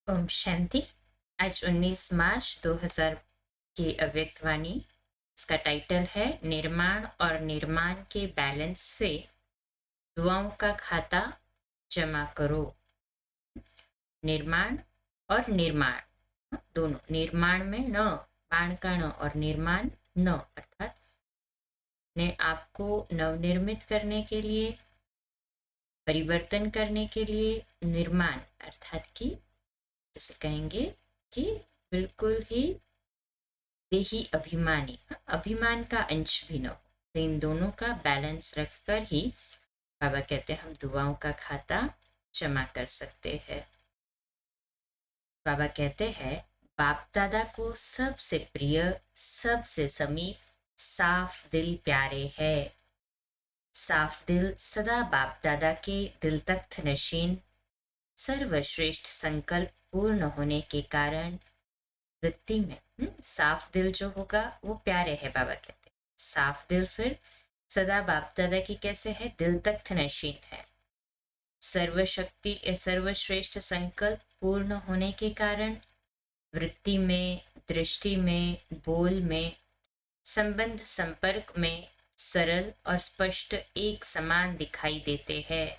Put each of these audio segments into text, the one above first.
ओम शांति। आज 19 मार्च 2000 की अव्यक्त वाणी। इसका टाइटल है निर्माण और निर्माण के बैलेंस से दुआओं का खाता जमा करो। निर्माण और निर्माण दोनों, निर्माण में न बाण का न और निर्माण न, अर्थात ने आपको नवनिर्मित करने के लिए, परिवर्तन करने के लिए निर्माण अर्थात कि जैसे कहेंगे कि बिल्कुल ही देही अभिमानी, अभिमान का अंश भी न हो। तो इन दोनों का बैलेंस रखकर ही बाबा कहते हैं हम दुआओं का खाता जमा कर सकते हैं। बाबा कहते हैं बाप दादा को सबसे प्रिय, सबसे समीप साफ दिल प्यारे है। साफ दिल सदा बाप दादा के दिल तख्त नशीन, सर्वश्रेष्ठ संकल्प पूर्ण होने के कारण वृत्ति में साफ दिल जो होगा वो प्यारे है। बाबा कहते हैं साफ दिल फिर सदा बाप दादा की कैसे है, दिल तख्त नशीन है। सर्वशक्ति सर्वश्रेष्ठ संकल्प पूर्ण होने के कारण वृत्ति में, दृष्टि में, बोल में, संबंध संपर्क में सरल और स्पष्ट एक समान दिखाई देते हैं।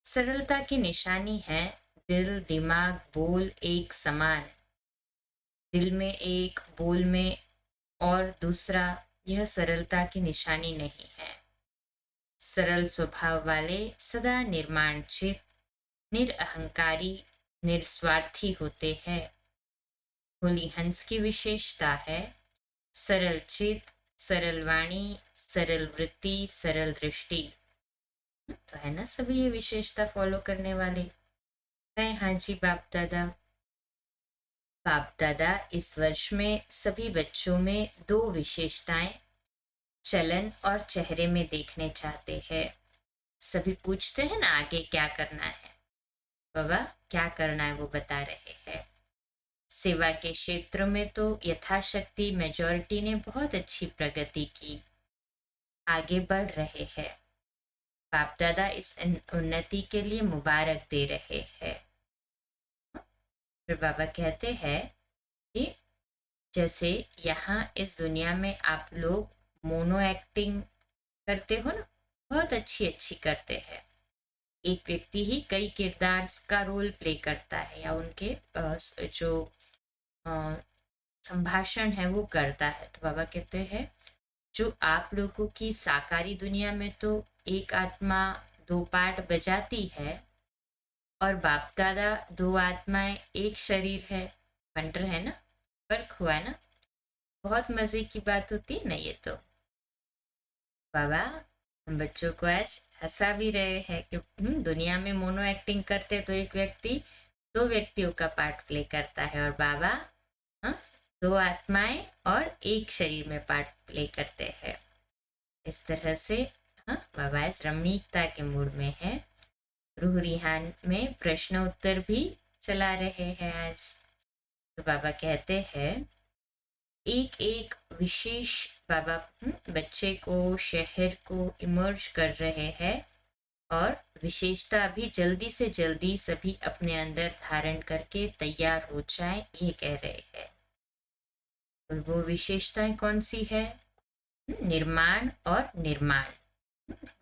सरलता की निशानी है दिल, दिमाग, बोल एक समान। दिल में एक, बोल में और दूसरा, यह सरलता की निशानी नहीं है। सरल स्वभाव वाले सदा निर्माणचित, निरअहंकारी, निस्वार्थी होते हैं। होली हंस की विशेषता है सरल चित, सरल वाणी, सरल वृत्ति, सरल दृष्टि। तो है ना सभी ये विशेषता फॉलो करने वाले। कहे हाँ जी बाप दादा। बाप दादा इस वर्ष में सभी बच्चों में दो विशेषताएं चलन और चेहरे में देखने चाहते हैं। सभी पूछते हैं ना आगे क्या करना है। बाबा क्या करना है वो बता रहे हैं। सेवा के क्षेत्र में तो यथाशक्ति मेजॉरिटी ने बहुत अच्छी प्रगति की, आगे बढ़ रहे हैं। बाप दादा इस उन्नति के लिए मुबारक दे रहे हैं। फिर बाबा कहते हैं कि जैसे यहाँ इस दुनिया में आप लोग मोनो एक्टिंग करते हो ना, बहुत अच्छी अच्छी करते हैं। एक व्यक्ति ही कई किरदार का रोल प्ले करता है या उनके जो संभाषण है वो करता है। तो बाबा कहते हैं जो आप लोगों की साकारी दुनिया में तो एक आत्मा दो पार्ट बजाती है और बाप दादा दो आत्माएं एक शरीर है, पंटर है ना, फर्क हुआ है ना। बहुत मजे की बात होती है ना ये तो। बाबा हम बच्चों को आज हंसा भी रहे हैं कि दुनिया में मोनो एक्टिंग करते तो एक व्यक्ति दो व्यक्तियों का पार्ट प्ले करता है और बाबा हाँ, दो आत्माएं और एक शरीर में पार्ट प्ले करते हैं। इस तरह से हाँ, बाबा इस रमणीकता के मूड में है। रूह रिहान में प्रश्न उत्तर भी चला रहे हैं आज। तो बाबा कहते हैं एक एक विशेष बाबा बच्चे को, शहर को इमर्ज कर रहे हैं और विशेषता भी जल्दी से जल्दी सभी अपने अंदर धारण करके तैयार हो जाए, ये कह रहे हैं। और वो विशेषताएं कौन सी है? निर्माण और निर्माण।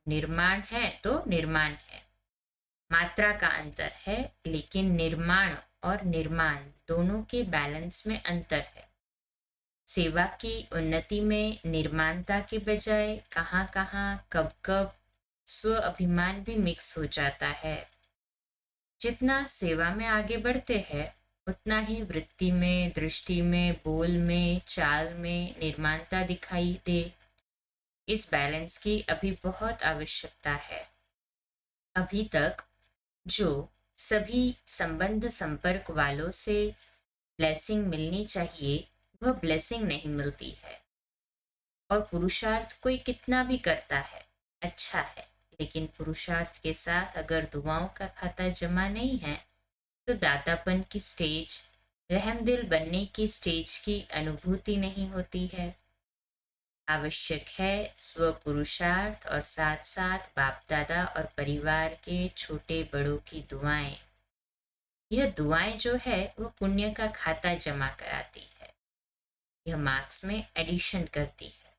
निर्माण है तो निर्माण है, मात्रा का अंतर है, लेकिन निर्माण और निर्माण दोनों के बैलेंस में अंतर है। सेवा की उन्नति में निर्माणता के बजाय कहाँ कहाँ कब कब स्व अभिमान भी मिक्स हो जाता है। जितना सेवा में आगे बढ़ते हैं उतना ही वृत्ति में, दृष्टि में, बोल में, चाल में निर्माणता दिखाई दे। इस बैलेंस की अभी बहुत आवश्यकता है। अभी तक जो सभी संबंध संपर्क वालों से ब्लेसिंग मिलनी चाहिए वह ब्लेसिंग नहीं मिलती है। और पुरुषार्थ कोई कितना भी करता है अच्छा है, लेकिन पुरुषार्थ के साथ अगर दुआओं का खाता जमा नहीं है तो दातापन की स्टेज, रहमदिल बनने की स्टेज की अनुभूति नहीं होती है। आवश्यक है स्व पुरुषार्थ और साथ साथ बाप दादा और परिवार के छोटे बड़ों की दुआएं। यह दुआएं जो है वो पुण्य का खाता जमा कराती है, यह मार्क्स में एडिशन करती है।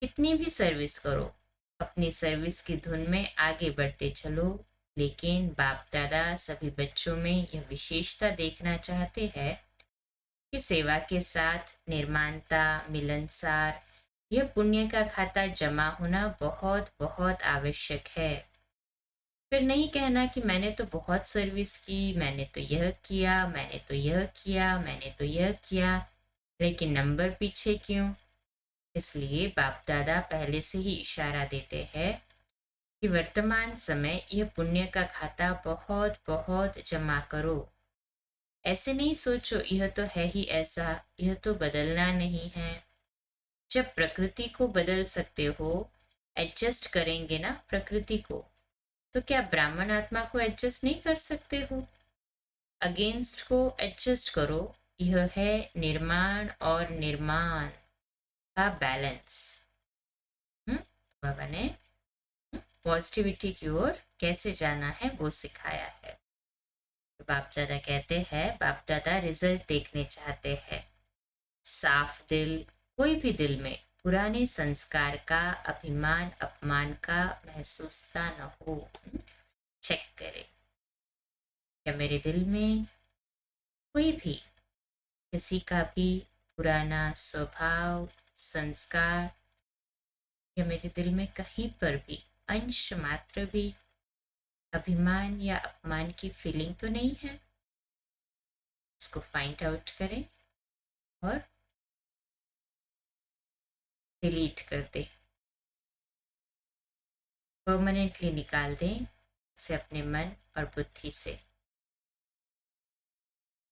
कितनी भी सर्विस करो, अपनी सर्विस की धुन में आगे बढ़ते चलो, लेकिन बाप दादा सभी बच्चों में यह विशेषता देखना चाहते हैं कि सेवा के साथ निर्माणता, मिलनसार, यह पुण्य का खाता जमा होना बहुत बहुत आवश्यक है। फिर नहीं कहना कि मैंने तो बहुत सर्विस की, मैंने तो यह किया, मैंने तो यह किया, मैंने तो यह किया, लेकिन नंबर पीछे क्यों? इसलिए बाप दादा पहले से ही इशारा देते हैं कि वर्तमान समय यह पुण्य का खाता बहुत बहुत जमा करो। ऐसे नहीं सोचो यह तो है ही ऐसा, यह तो बदलना नहीं है। जब प्रकृति को बदल सकते हो, एडजस्ट करेंगे ना प्रकृति को, तो क्या ब्राह्मण आत्मा को एडजस्ट नहीं कर सकते हो? अगेंस्ट को एडजस्ट करो। यह है निर्माण और निर्माण का बैलेंस। बाबा ने पॉजिटिविटी की ओर कैसे जाना है वो सिखाया है। तो बाप दादा कहते हैं, बाप दादा रिजल्ट देखने चाहते हैं। साफ दिल, कोई भी दिल में पुराने संस्कार का अभिमान अपमान का महसूसता न हो। चेक करें, क्या मेरे दिल में कोई भी किसी का भी पुराना स्वभाव, संस्कार, या मेरे दिल में कहीं पर भी अंश मात्र भी अभिमान या अपमान की फीलिंग तो नहीं है? उसको फाइंड आउट करें और डिलीट कर दें, परमानेंटली निकाल दें उसे अपने मन और बुद्धि से।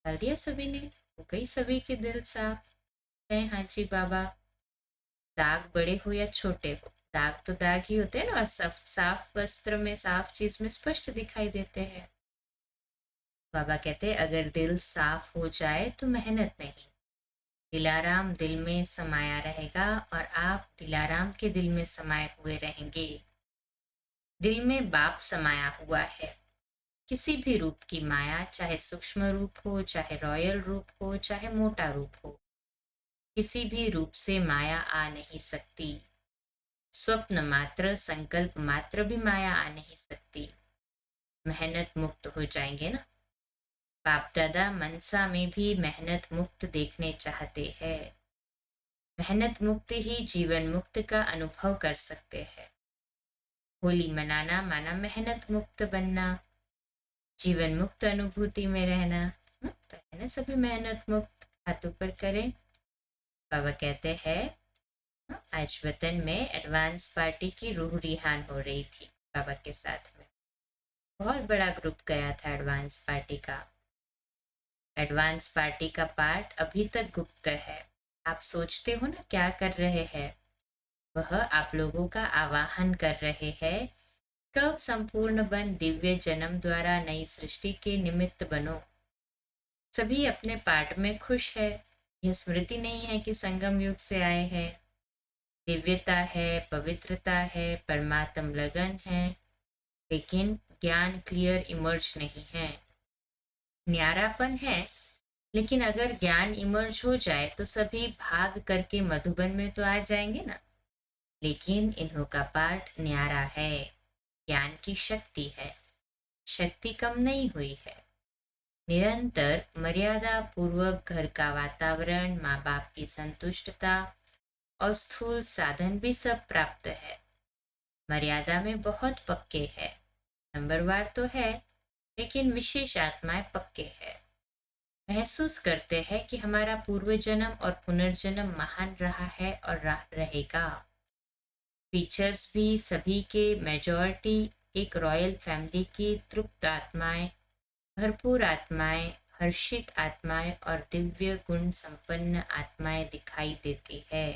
डाल दिया सभी ने? हो गई सभी के दिल साफ है? हाँ जी बाबा। दाग बड़े हो या छोटे हो, दाग तो दाग ही होते हैं ना, और साफ वस्त्र में, साफ चीज में स्पष्ट दिखाई देते हैं। बाबा कहते हैं अगर दिल साफ हो जाए तो मेहनत नहीं, दिलाराम दिल में समाया रहेगा और आप दिलाराम के दिल में समाये हुए रहेंगे। दिल में बाप समाया हुआ है। किसी भी रूप की माया, चाहे सूक्ष्म रूप हो, चाहे रॉयल रूप हो, चाहे मोटा रूप हो, किसी भी रूप से माया आ नहीं सकती। स्वप्न मात्र, संकल्प मात्र भी माया आ नहीं सकती। मेहनत मुक्त हो जाएंगे ना। बाप दादा मनसा में भी मेहनत मुक्त देखने चाहते हैं। मेहनत मुक्त ही जीवन मुक्त का अनुभव कर सकते हैं। होली मनाना माना मेहनत मुक्त बनना, जीवन मुक्त अनुभूति में रहना। तो है ना सभी मेहनत मुक्त। हाथों पर करें। बाबा कहते हैं आज वतन में एडवांस पार्टी की रूह रिहान हो रही थी बाबा के साथ में। बहुत बड़ा ग्रुप गया था एडवांस पार्टी का। एडवांस पार्टी का पार्ट अभी तक गुप्त है। आप सोचते हो ना क्या कर रहे हैं? वह आप लोगों का आवाहन कर रहे हैं, कब संपूर्ण बन दिव्य जन्म द्वारा नई सृष्टि के निमित्त बनो। सभी अपने पार्ट में खुश है। यह स्मृति नहीं है कि संगम युग से आए हैं। दिव्यता है, पवित्रता है, परमात्म लगन है, लेकिन ज्ञान क्लियर इमर्ज नहीं है। न्यारापन है, लेकिन अगर ज्ञान इमर्ज हो जाए तो सभी भाग करके मधुबन में तो आ जाएंगे ना। लेकिन इन्हों का पाठ न्यारा है, ज्ञान की शक्ति है, शक्ति कम नहीं हुई है। निरंतर मर्यादा पूर्वक घर का वातावरण, माँ बाप की संतुष्टता और स्थूल साधन भी सब प्राप्त है। मर्यादा में बहुत पक्के है, नंबरवार तो है, लेकिन विशेष आत्माएं पक्के है। महसूस करते हैं कि हमारा पूर्व जन्म और पुनर्जन्म महान रहा है और रहेगा। फीचर्स भी सभी के मेजॉरिटी एक रॉयल फैमिली की तृप्त आत्माएं, भरपूर आत्माएं, हर्षित आत्माएं और दिव्य गुण संपन्न आत्माएं दिखाई देती है।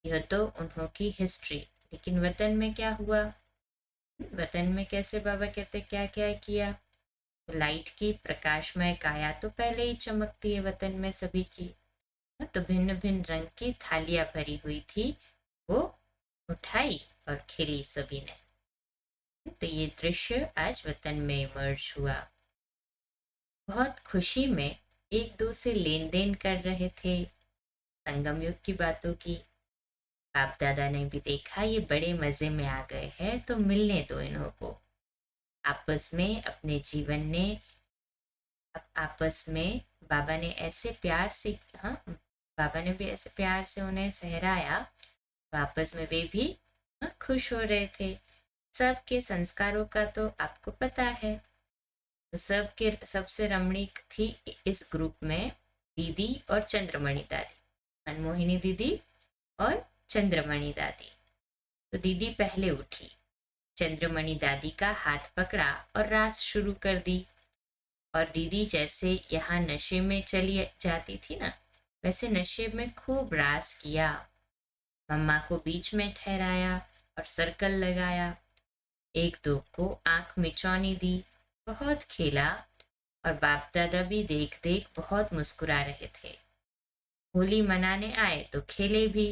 यह तो उन्हों की हिस्ट्री। लेकिन वतन में क्या हुआ? वतन में कैसे बाबा कहते क्या क्या किया? लाइट की प्रकाशमय काया तो पहले ही चमकती है वतन में सभी की। तो भिन्न भिन्न रंग की थालियां भरी हुई थी, वो उठाई और खिली सभी ने। तो ये दृश्य आज वतन में इमर्ज हुआ। बहुत खुशी में एक दो से लेन देन कर रहे थे, संगम युग की बातों की। बाप दादा ने भी देखा ये बड़े मजे में आ गए हैं तो मिलने दो इन्हों को। आपस में अपने जीवन ने आपस में बाबा ने ऐसे प्यार से, हाँ, बाबा ने भी ऐसे प्यार से उन्हें सहराया। आपस में वे भी, हाँ, खुश हो रहे थे। सबके संस्कारों का तो आपको पता है। तो सबके सबसे रमणीक थी इस ग्रुप में दीदी और चंद्रमणि दादी, मनमोहिनी दीदी और चंद्रमणि दादी। तो दीदी पहले उठी, चंद्रमणि दादी का हाथ पकड़ा और रास शुरू कर दी। और दीदी जैसे यहाँ नशे में चली जाती थी ना, वैसे नशे में खूब रास किया। मम्मा को बीच में ठहराया और सर्कल लगाया। एक दो को आंख मिचौनी दी, बहुत खेला। और बाप दादा भी देख देख बहुत मुस्कुरा रहे थे। होली मनाने आए तो खेले भी।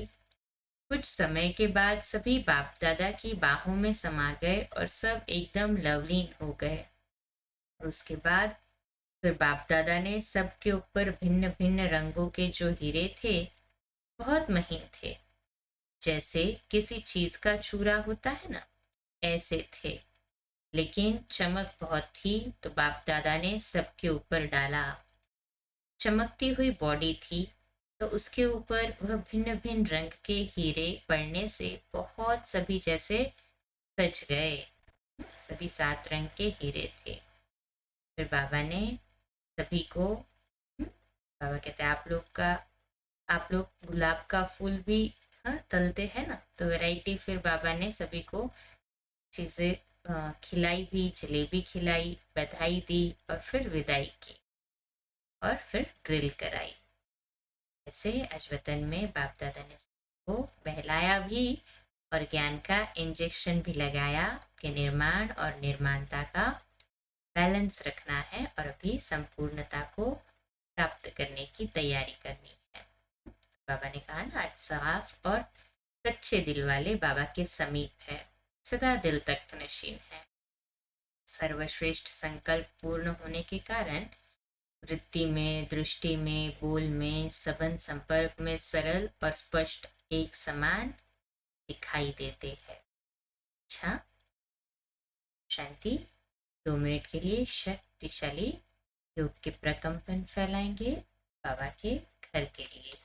कुछ समय के बाद सभी बाप दादा की बाहों में समा गए और सब एकदम लवलीन हो गए। और उसके बाद फिर बाप दादा ने सबके ऊपर भिन्न भिन्न रंगों के जो हीरे थे, बहुत महीन थे, जैसे किसी चीज का चूरा होता है ना, ऐसे थे। लेकिन चमक बहुत थी तो बाप दादा ने सबके ऊपर डाला। चमकती हुई बॉडी थी तो उसके ऊपर वह भिन्न भिन्न रंग के हीरे पड़ने से बहुत सभी जैसे सज गए। सभी 7 रंग के हीरे थे। फिर बाबा ने सभी को, बाबा कहते हैं आप लोग गुलाब का फूल भी, हाँ, तलते हैं ना, तो वैरायटी फिर बाबा ने सभी को चीजें खिलाई भी, जलेबी खिलाई, बधाई दी और फिर विदाई की और फिर ड्रिल कराई। ऐसे आज वतन में बाप दादा ने को बहलाया भी और ज्ञान का इंजेक्शन भी लगाया कि निर्माण और निर्माणता का बैलेंस रखना है और अभी संपूर्णता को प्राप्त करने की तैयारी करनी है। बाबा ने कहा ना, आज साफ और सच्चे दिल वाले बाबा के समीप है, सदा दिल तख्त नशीन है। सर्वश्रेष्ठ संकल्प पूर्ण होने के कारण वृत्ति में, दृष्टि में, बोल में, सबंध संपर्क में सरल और स्पष्ट एक समान दिखाई देते हैं। अच्छा, शांति। 2 मिनट के लिए शक्तिशाली योग के प्रकंपन फैलाएंगे बाबा के घर के लिए।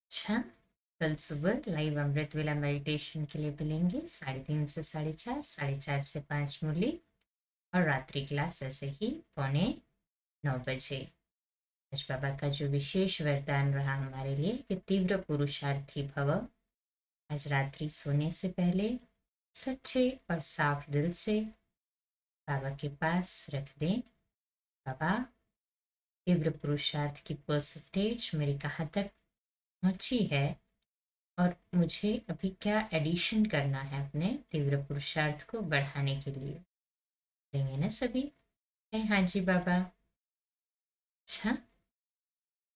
अच्छा, कल सुबह लाइव अमृत वेला मेडिटेशन के लिए मिलेंगे 3:30 से 4:30, 4:30 से 5 मुरली और रात्रि क्लास ऐसे ही 8:45 बजे। आज बाबा का जो विशेष वरदान रहा हमारे लिए कि तीव्र पुरुषार्थी भव। आज रात्रि सोने से पहले सच्चे और साफ दिल से बाबा के पास रख दें, बाबा तीव्र पुरुषार्थ की परसेंटेज मेरी कहाँ तक पहुंची है और मुझे अभी क्या एडिशन करना है अपने तीव्र पुरुषार्थ को बढ़ाने के लिए। देंगे ना सभी? हाँ जी बाबा। अच्छा,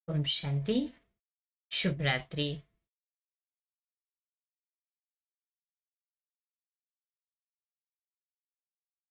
ओम शांति, शुभ रात्रि।